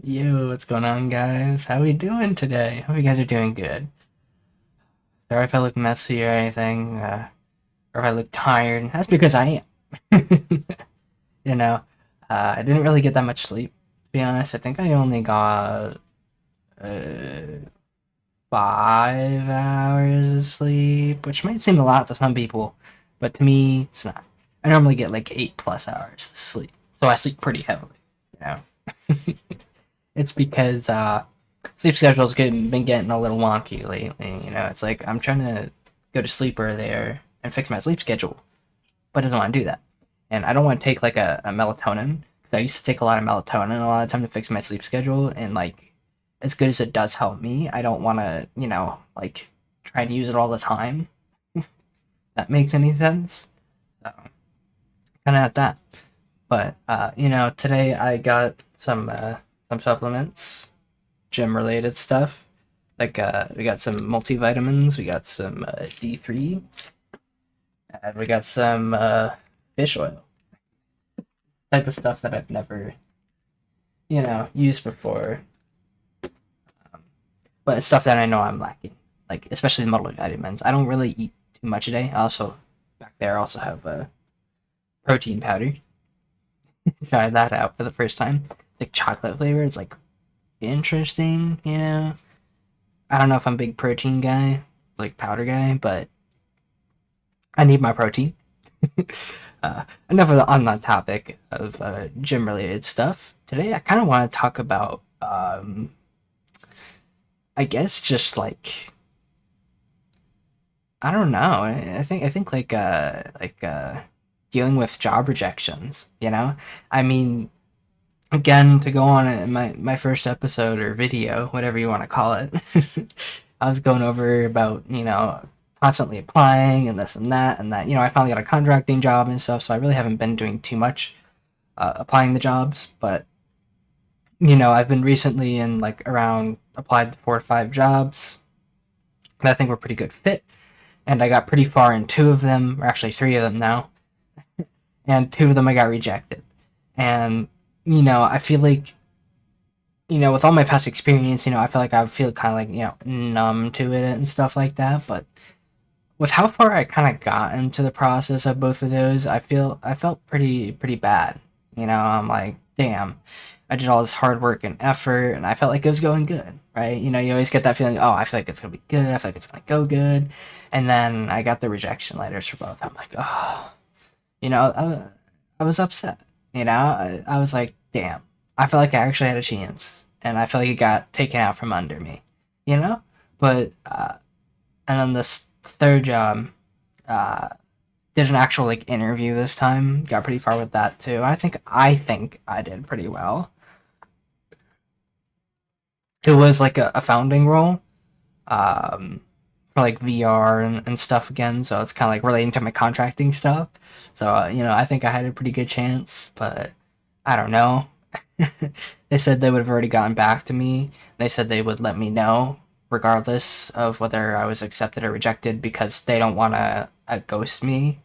Yo, what's going on, guys? How we doing today? Hope you guys are doing good. Sorry if I look messy or anything, or if I look tired. That's because I am. you know, I didn't really get that much sleep. To be honest, I think I only got uh, 5 hours of sleep, which might seem a lot to some people, but to me, it's not. I normally get like 8+ hours of sleep, so I sleep pretty heavily. You know. It's because sleep schedule's been getting a little wonky lately. It's like I'm trying to go to sleep earlier and fix my sleep schedule, but I don't want to do that. And I don't want to take like a melatonin because I used to take a lot of melatonin a lot of time to fix my sleep schedule. And like, as good as it does help me, I don't want to, like try to use it all the time. That makes any sense? So, kind of at that. But today I got some supplements, gym related stuff. Like we got some multivitamins, we got some D3, and we got some fish oil. Type of stuff that I've never, used before. But it's stuff that I know I'm lacking. Like especially the multivitamins. I don't really eat too much a day. I also back there also have a protein powder. Tried that out for the first time. It's like chocolate flavor. It's like interesting. I don't know if I'm a big protein guy, like powder guy, but I need my protein. Enough of on that topic of gym related stuff. Today, I kind of want to talk about, I guess, just like I don't know. I think like dealing with job rejections. I mean, again, to go on my first episode or video, whatever you want to call it. I was going over about constantly applying and this and that and that. I finally got a contracting job and stuff, so I really haven't been doing too much applying the jobs. But I've been recently in like around applied to 4 or 5 jobs that I think were pretty good fit, and I got pretty far in two of them, or actually three of them now, and two of them I got rejected. And I feel like with all my past experience, I feel like I would feel kind of like numb to it and stuff like that. But with how far I kind of got into the process of both of those, I felt pretty bad. I'm like, damn, I did all this hard work and effort, and I felt like it was going good, right? You always get that feeling, oh, I feel like it's gonna be good, I feel like it's gonna go good, and then I got the rejection letters for both. I'm like, oh, I was upset. I was like, damn, I felt like I actually had a chance, and I felt like it got taken out from under me, you know. But and then this third job, uh, did an actual like interview this time. Got pretty far with that too. I think I did pretty well. It was like a founding role, for like VR and stuff again. So it's kind of like relating to my contracting stuff. So I think I had a pretty good chance, but I don't know. They said they would have already gotten back to me. They said they would let me know regardless of whether I was accepted or rejected because they don't want to ghost me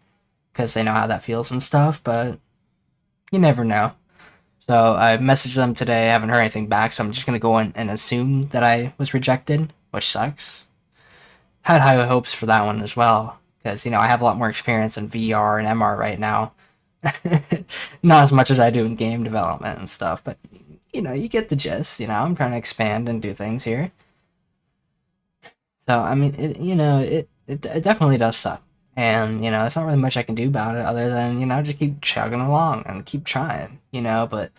because they know how that feels and stuff. But you never know. So I messaged them today. I haven't heard anything back, so I'm just gonna go in and assume that I was rejected, which sucks. Had high hopes for that one as well because I have a lot more experience in VR and MR right now. Not as much as I do in game development and stuff, but you get the gist. I'm trying to expand and do things here. So I mean, it definitely does suck, and there's not really much I can do about it other than just keep chugging along and keep trying. But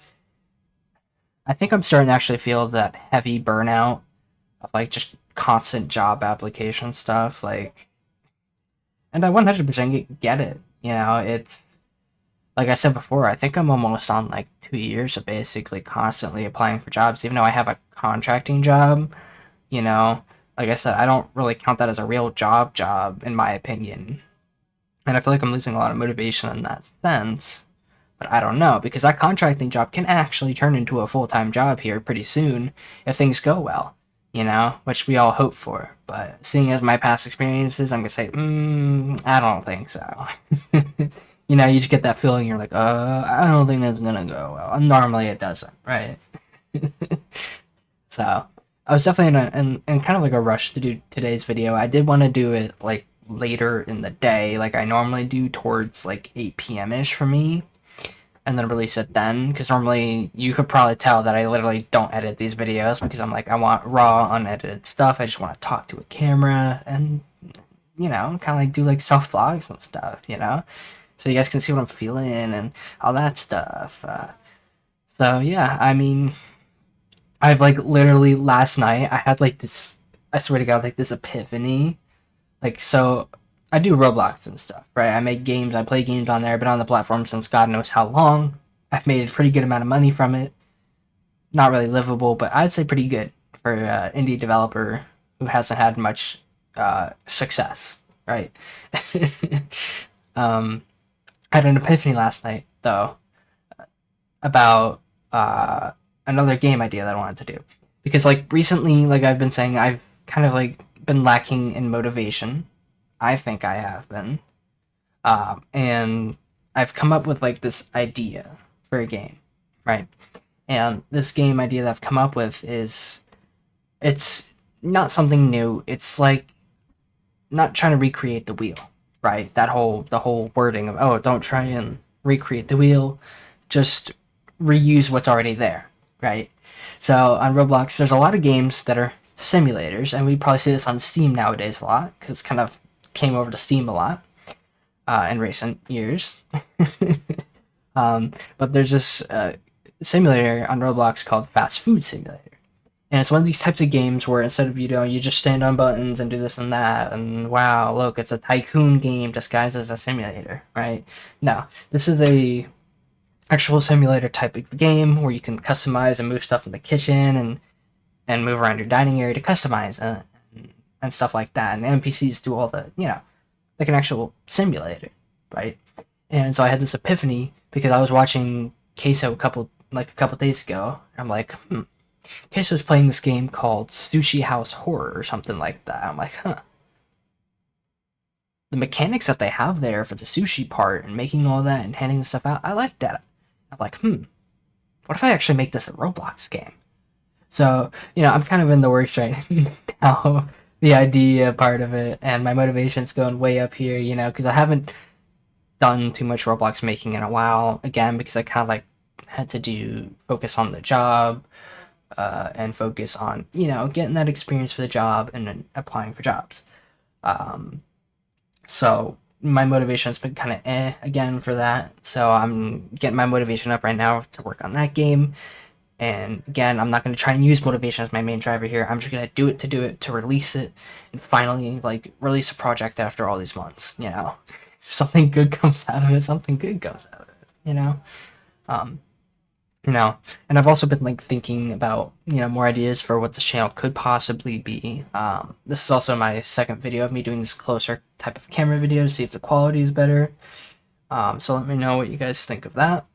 I think I'm starting to actually feel that heavy burnout of like just constant job application stuff, like, and I 100% get it. It's like I said before. I think I'm almost on like 2 years of basically constantly applying for jobs, even though I have a contracting job. You know, like I said, I don't really count that as a real job, in my opinion. And I feel like I'm losing a lot of motivation in that sense. But I don't know, because that contracting job can actually turn into a full time job here pretty soon if things go well, which we all hope for. But seeing as my past experiences, I'm going to say, I don't think so. You just get that feeling, you're like, I don't think that's going to go well. And normally it doesn't, right? So I was definitely in kind of like a rush to do today's video. I did want to do it like later in the day, like I normally do, towards like 8 p.m. ish for me, and then release it then. Because normally you could probably tell that I literally don't edit these videos because I'm like, I want raw, unedited stuff. I just want to talk to a camera and, kind of like do like self vlogs and stuff, so you guys can see what I'm feeling and all that stuff. So yeah, I mean, I've like literally last night I had like this. I swear to God, like this epiphany. Like, so I do Roblox and stuff, right? I make games, I play games on there. I've been on the platform since God knows how long. I've made a pretty good amount of money from it. Not really livable, but I'd say pretty good for an indie developer who hasn't had much success, right? I had an epiphany last night, though, about another game idea that I wanted to do. Because, like, recently, like I've been saying, I've kind of, like, been lacking in motivation. I think I have been. And I've come up with, like, this idea for a game, right? And this game idea that I've come up with is, it's not something new. It's like not trying to recreate the wheel, right? The whole wording of, oh, don't try and recreate the wheel, just reuse what's already there, right? So on Roblox, there's a lot of games that are simulators, and we probably see this on Steam nowadays a lot because it's kind of came over to Steam a lot in recent years. But there's this simulator on Roblox called Fast Food Simulator. And it's one of these types of games where instead of, you just stand on buttons and do this and that, and wow, look, it's a tycoon game disguised as a simulator, right? No, this is a actual simulator type of game where you can customize and move stuff in the kitchen and move around your dining area to customize and stuff like that. And the NPCs do all the, like an actual simulator, right? And so I had this epiphany because I was watching Queso a couple days ago. And I'm like, Queso's playing this game called Sushi House Horror or something like that. I'm like, huh. The mechanics that they have there for the sushi part and making all that and handing the stuff out, I like that. I'm like, what if I actually make this a Roblox game? So, I'm kind of in the works right now, the idea part of it, and my motivation's going way up here, because I haven't done too much Roblox making in a while, again, because I kind of like had to focus on the job, and focus on, getting that experience for the job and then applying for jobs. So my motivation has been kind of again for that. So I'm getting my motivation up right now to work on that game. And again, I'm not going to try and use motivation as my main driver here. I'm just going to do it, to release it, and finally, like, release a project after all these months, Something good comes out of it, something good comes out of it, Um, and I've also been, like, thinking about, more ideas for what this channel could possibly be. This is also my second video of me doing this closer type of camera video to see if the quality is better. So let me know what you guys think of that.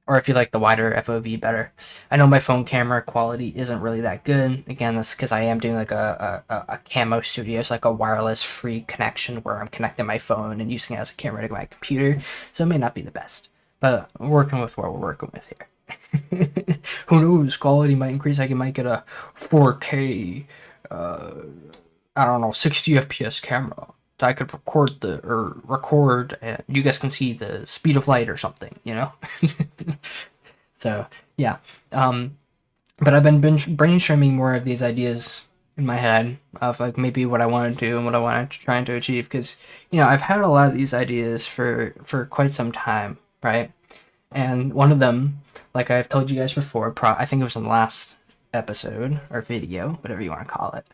Or if you like the wider FOV better. I know my phone camera quality isn't really that good. Again, that's because I am doing like a camo studio. It's like a wireless free connection where I'm connecting my phone and using it as a camera to my computer. So it may not be the best. But we're working with what we're working with here. Who knows? Quality might increase. I might get a 4K, I don't know, 60 FPS camera. I could record and you guys can see the speed of light or something, So yeah, but I've been brainstorming more of these ideas in my head of like maybe what I want to do and what I want to try to achieve, because I've had a lot of these ideas for quite some time, right? And one of them, like I've told you guys before, I think it was in the last episode or video, whatever you want to call it.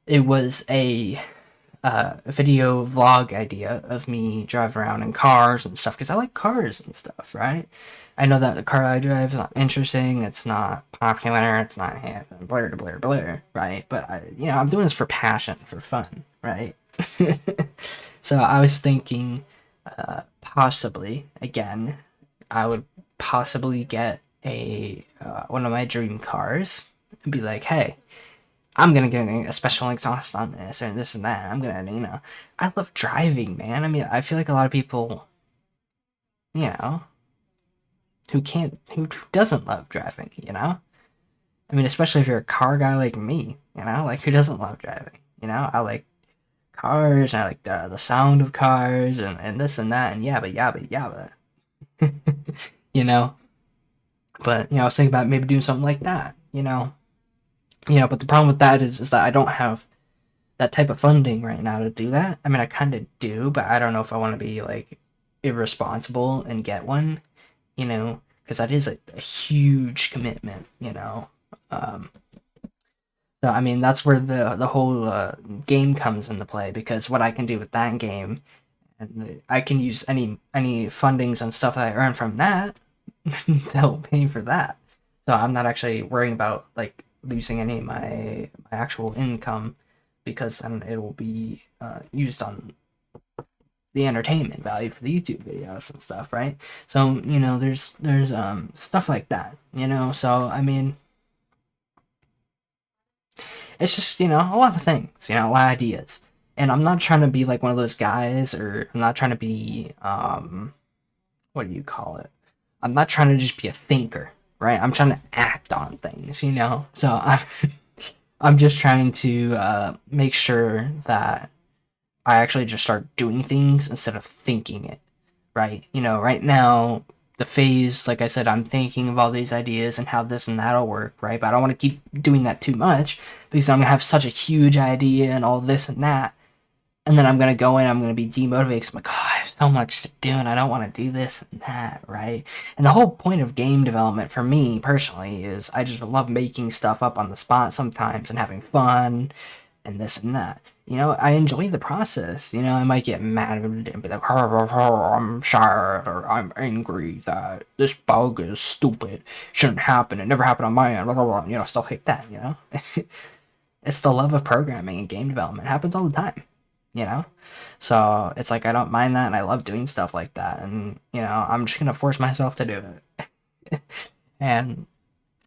It was a video vlog idea of me driving around in cars and stuff, because I like cars and stuff, right? I know that the car I drive is not interesting, it's not popular, it's not blur to blur blur, right? But I'm doing this for passion, for fun, right? So I was thinking, possibly, again, I would possibly get a one of my dream cars and be like, hey, I'm gonna get a special exhaust on this and this and that. I'm gonna, I love driving, man. I mean, I feel like a lot of people, who doesn't love driving, I mean, especially if you're a car guy like me, you know, like who doesn't love driving? You know, I like cars, and I like the sound of cars, and this and that, and yabba yabba yabba. You know, but I was thinking about maybe doing something like that. But the problem with that is that I don't have that type of funding right now to do that. I mean, I kind of do, but I don't know if I want to be like irresponsible and get one. Because that is a huge commitment. Um, so I mean, that's where the whole game comes into play, because what I can do with that game, and I can use any fundings and stuff that I earn from that to help pay for that. So I'm not actually worrying about like losing any of my actual income, because then it will be used on the entertainment value for the YouTube videos and stuff, right? So there's stuff like that. So I mean, it's just a lot of things, a lot of ideas, and I'm not trying to be like one of those guys, or I'm not trying to be what do you call it? I'm not trying to just be a thinker, right? I'm trying to act on things. So I'm just trying to make sure that I actually just start doing things instead of thinking it, right? Right now, the phase, like I said, I'm thinking of all these ideas and how this and that'll work, right? But I don't want to keep doing that too much, because I'm going to have such a huge idea and all this and that. And then I'm going to go in, I'm going to be demotivated because I'm like, oh, I have so much to do and I don't want to do this and that, right? And the whole point of game development for me personally is I just love making stuff up on the spot sometimes and having fun and this and that. I enjoy the process. I might get mad and be like, I'm sad, or I'm angry that this bug is stupid, shouldn't happen, it never happened on my end, stuff like that. It's the love of programming and game development. It happens all the time, you know? So it's like I don't mind that, and I love doing stuff like that, and I'm just gonna force myself to do it. And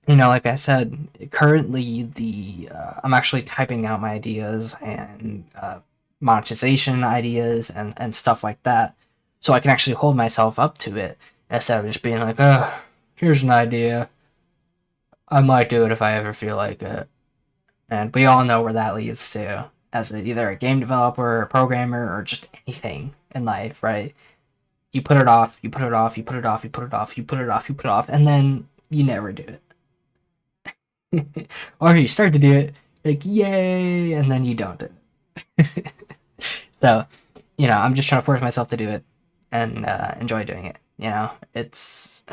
like I said, currently I'm actually typing out my ideas and monetization ideas and stuff like that, so I can actually hold myself up to it instead of just being like, oh, here's an idea. I might do it if I ever feel like it. And we all know where that leads to, as either a game developer, a programmer, or just anything in life, right? You put it off, you put it off, you put it off, you put it off, you put it off, you put it off, and then you never do it. Or you start to do it, like, yay, and then you don't do it. So, I'm just trying to force myself to do it and enjoy doing it. It's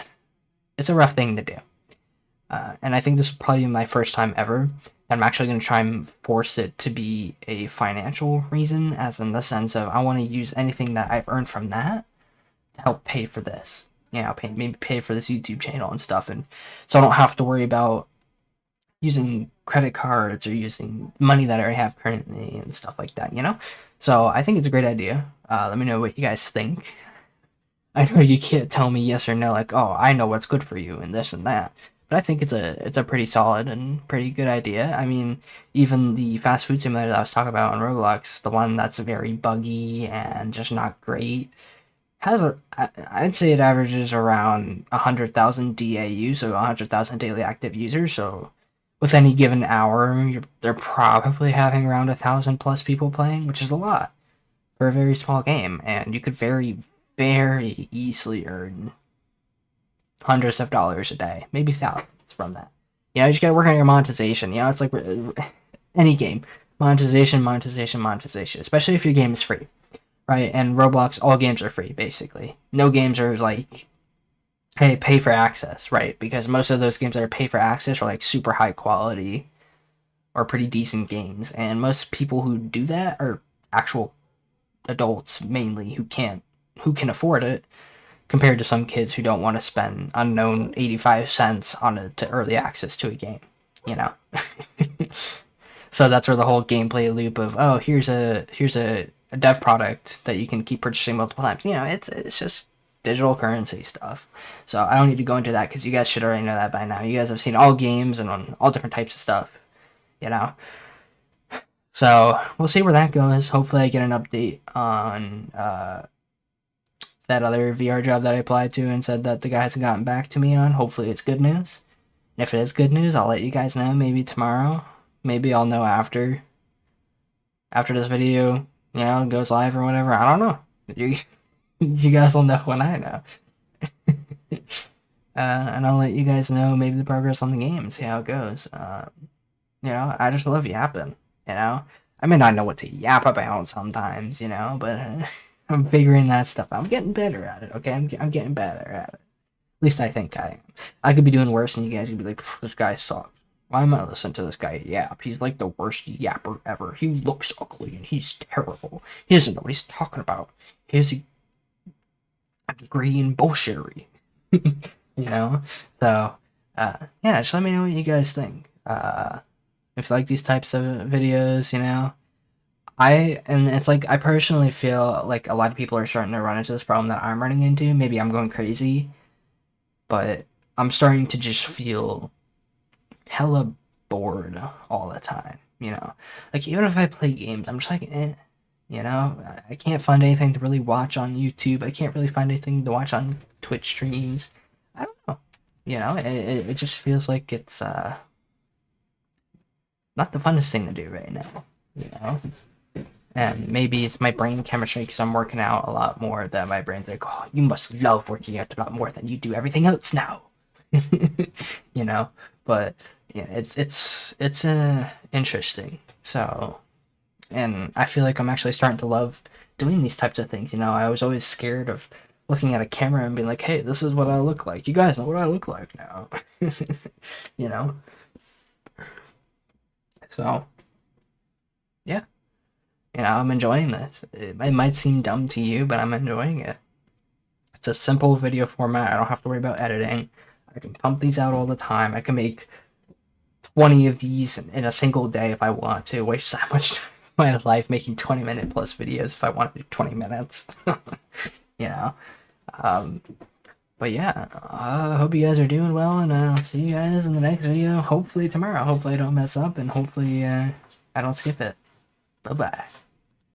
a rough thing to do. And I think this will probably be my first time ever. I'm actually going to try and force it to be a financial reason, as in the sense of I want to use anything that I've earned from that to help pay for this. Maybe pay for this YouTube channel and stuff, and so I don't have to worry about using credit cards or using money that I already have currently and stuff like that. So I think it's a great idea. Let me know what you guys think. I know you can't tell me yes or no, like, oh, I know what's good for you and this and that. But I think it's a pretty solid and pretty good idea. I mean, even the fast food simulator that I was talking about on Roblox, the one that's very buggy and just not great, I'd say it averages around 100,000 DAU, so 100,000 daily active users. So with any given hour, they're probably having around 1,000 plus people playing, which is a lot for a very small game, and you could very, very easily earn hundreds of dollars a day, maybe thousands from that. You just gotta work on your monetization. It's like any game, monetization, monetization, monetization. Especially if your game is free, right? And Roblox, all games are free basically. No games are like, hey, pay for access, right? Because most of those games that are pay for access are like super high quality or pretty decent games, and most people who do that are actual adults mainly who can afford it, compared to some kids who don't want to spend unknown 85 cents on it to early access to a game, you know. So that's where the whole gameplay loop of, oh, here's a dev product that you can keep purchasing multiple times. It's just digital currency stuff. So I don't need to go into that, because you guys should already know that by now. You guys have seen all games and on all different types of stuff, you know. So we'll see where that goes. Hopefully I get an update on that other VR job that I applied to and said that the guy hasn't gotten back to me on. Hopefully it's good news. And if it is good news, I'll let you guys know maybe tomorrow. Maybe I'll know after this video, goes live or whatever. I don't know. You guys will know when I know. And I'll let you guys know maybe the progress on the game, see how it goes. I just love yapping, I may not know what to yap about sometimes, but I'm figuring that stuff out. I'm getting better at it, okay? I'm getting better at it. At least I think I am. I could be doing worse, and you guys could be like, this guy sucks. Why am I listening to this guy yap? He's like the worst yapper ever. He looks ugly, and he's terrible. He doesn't know what he's talking about. He has a degree in bullshittery. So, yeah, just let me know what you guys think. If you like these types of videos, and it's like, I personally feel like a lot of people are starting to run into this problem that I'm running into. Maybe I'm going crazy, but I'm starting to just feel hella bored all the time, Like, even if I play games, I'm just like, I can't find anything to really watch on YouTube. I can't really find anything to watch on Twitch streams. I don't know. It just feels like it's not the funnest thing to do right now, And maybe it's my brain chemistry because I'm working out a lot more that my brain's like, oh, you must love working out a lot more than you do everything else now. But yeah, it's interesting. So, and I feel like I'm actually starting to love doing these types of things. I was always scared of looking at a camera and being like, hey, this is what I look like. You guys know what I look like now. you know? So, yeah. I'm enjoying this. It might seem dumb to you, but I'm enjoying it. It's a simple video format. I don't have to worry about editing. I can pump these out all the time. I can make 20 of these in a single day if I want to. Waste that much time of my life making 20-minute plus videos if I want to do 20 minutes. But yeah, I hope you guys are doing well, and I'll see you guys in the next video, hopefully tomorrow. Hopefully I don't mess up, and hopefully I don't skip it. Bye-bye.